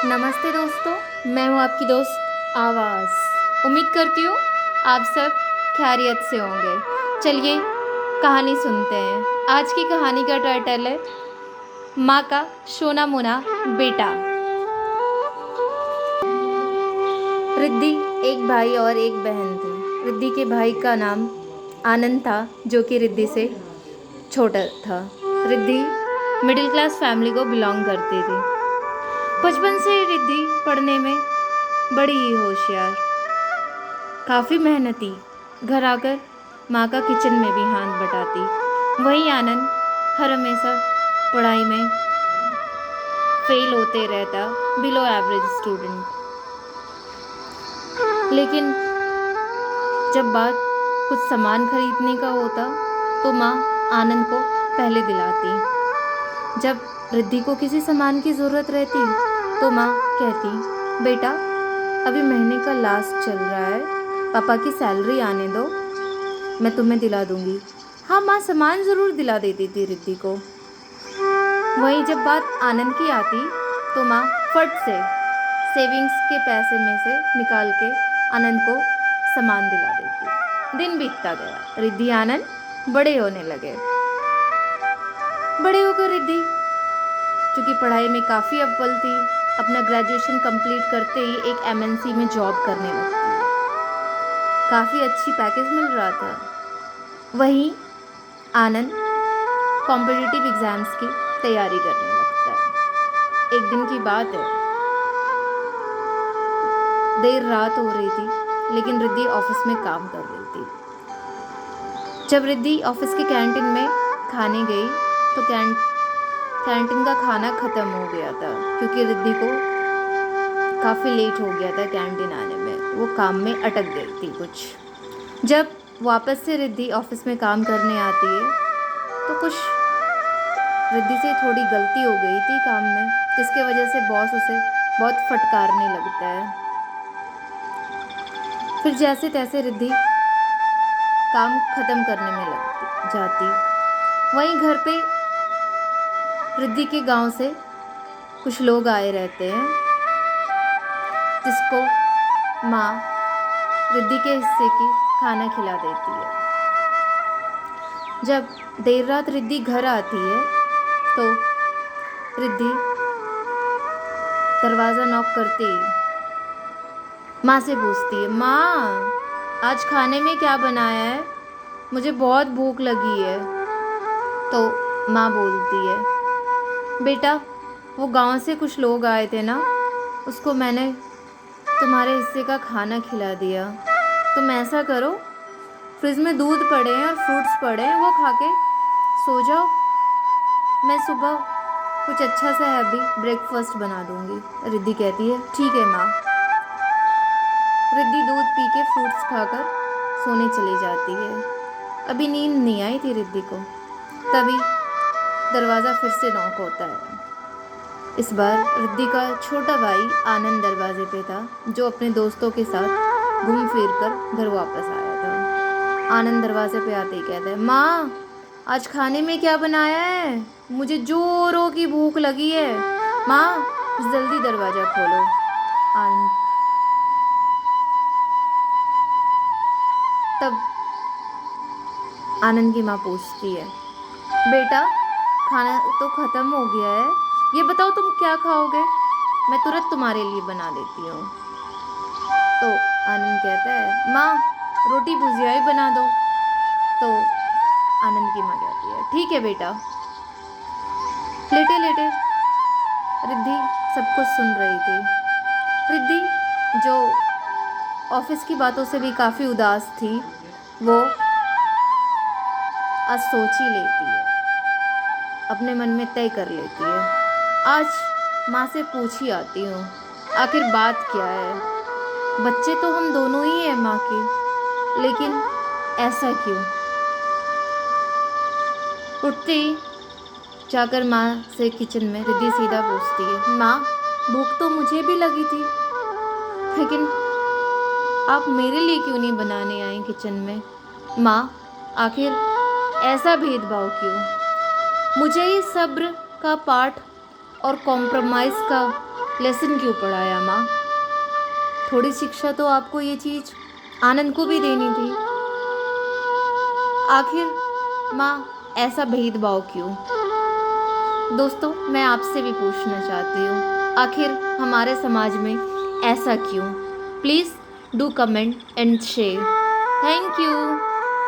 नमस्ते दोस्तों, मैं हूँ आपकी दोस्त आवाज़। उम्मीद करती हूँ आप सब खैरियत से होंगे। चलिए कहानी सुनते हैं। आज की कहानी का टाइटल है माँ का सोना मोना बेटा। रिद्धि एक भाई और एक बहन थे। रिद्धि के भाई का नाम आनंद था, जो कि रिद्धि से छोटा था। रिद्धि मिडिल क्लास फैमिली को बिलोंग करती थी। बचपन से रिद्धि पढ़ने में बड़ी ही होशियार, काफ़ी मेहनती, घर आकर माँ का किचन में भी हाथ बटाती। वहीं आनंद हर हमेशा पढ़ाई में फेल होते रहता, बिलो एवरेज स्टूडेंट। लेकिन जब बात कुछ सामान खरीदने का होता तो माँ आनंद को पहले दिलाती। जब रिद्धि को किसी सामान की ज़रूरत रहती तो माँ कहती, बेटा अभी महीने का लास्ट चल रहा है, पापा की सैलरी आने दो, मैं तुम्हें दिला दूंगी। हाँ, माँ सामान ज़रूर दिला देती थी रिद्धि को। वहीं जब बात आनंद की आती तो माँ फट से सेविंग्स के पैसे में से निकाल के आनंद को सामान दिला देती। दिन बीतता गया, रिद्धि आनंद बड़े होने लगे। बड़े होकर रिद्धि, चूँकि पढ़ाई में काफ़ी अव्वल थी, अपना ग्रेजुएशन कंप्लीट करते ही एक एमएनसी में जॉब करने लगती है। काफ़ी अच्छी पैकेज मिल रहा था। वहीं आनंद कॉम्पिटिटिव एग्ज़ाम्स की तैयारी करने लगता है। एक दिन की बात है, देर रात हो रही थी, लेकिन रिद्धि ऑफिस में काम कर रही थी। जब रिद्धि ऑफिस की कैंटीन में खाने गई तो कैंटीन का खाना ख़त्म हो गया था, क्योंकि रिद्धि को काफ़ी लेट हो गया था कैंटीन आने में। वो काम में अटक गई थी कुछ। जब वापस से रिद्धि ऑफिस में काम करने आती है तो कुछ रिद्धि से थोड़ी गलती हो गई थी काम में, जिसके वजह से बॉस उसे बहुत फटकारने लगता है। फिर जैसे तैसे रिद्धि काम ख़त्म करने में लग जाती। वहीं घर पे रिद्धि के गांव से कुछ लोग आए रहते हैं, जिसको माँ रिद्धि के हिस्से की खाना खिला देती है। जब देर रात रिद्धि घर आती है तो रिद्धि दरवाज़ा नॉक करते ही माँ से पूछती है, माँ आज खाने में क्या बनाया है, मुझे बहुत भूख लगी है। तो माँ बोलती है, बेटा वो गांव से कुछ लोग आए थे ना, उसको मैंने तुम्हारे हिस्से का खाना खिला दिया। तुम ऐसा करो, फ्रिज में दूध पड़े हैं और फ्रूट्स पड़े हैं, वो खा के सो जाओ, मैं सुबह कुछ अच्छा सा हैवी ब्रेकफास्ट बना दूंगी। रिद्धि कहती है, ठीक है माँ। रिद्धि दूध पी के फ्रूट्स खाकर सोने चली जाती है। अभी नींद नहीं आई थी रिद्धि को, तभी दरवाज़ा फिर से नॉक होता है। इस बार रिद्धि का छोटा भाई आनंद दरवाजे पे था, जो अपने दोस्तों के साथ घूम फिर कर घर वापस आया था। आनंद दरवाजे पे आते ही कहता है, माँ आज खाने में क्या बनाया है, मुझे जोरों की भूख लगी है, माँ जल्दी दरवाज़ा खोलो। आनंद तब आनंद की माँ पूछती है, बेटा खाना तो ख़त्म हो गया है, ये बताओ तुम क्या खाओगे, मैं तुरंत तुम्हारे लिए बना देती हूँ। तो आनंद कहता है, माँ रोटी भुजिया ही बना दो। तो आनंद की माँ कहती है, ठीक है बेटा। लेटे लेटे रिद्धि सब कुछ सुन रही थी। रिद्धि, जो ऑफिस की बातों से भी काफ़ी उदास थी, वो आज सोच ही लेती है, अपने मन में तय कर लेती है, आज माँ से पूछ ही आती हूँ आखिर बात क्या है। बच्चे तो हम दोनों ही हैं माँ के, लेकिन ऐसा क्यों। उठते ही जाकर माँ से किचन में रिद्धि सीधा पूछती है, माँ भूख तो मुझे भी लगी थी, लेकिन आप मेरे लिए क्यों नहीं बनाने आए किचन में। माँ आखिर ऐसा भेदभाव क्यों। मुझे ही सब्र का पाठ और कॉम्प्रोमाइज़ का लेसन क्यों पढ़ाया माँ? थोड़ी शिक्षा तो आपको ये चीज़ आनंद को भी देनी थी। आखिर माँ ऐसा भेदभाव क्यों? दोस्तों, मैं आपसे भी पूछना चाहती हूँ, आखिर हमारे समाज में ऐसा क्यों? Please do comment and share. Thank you.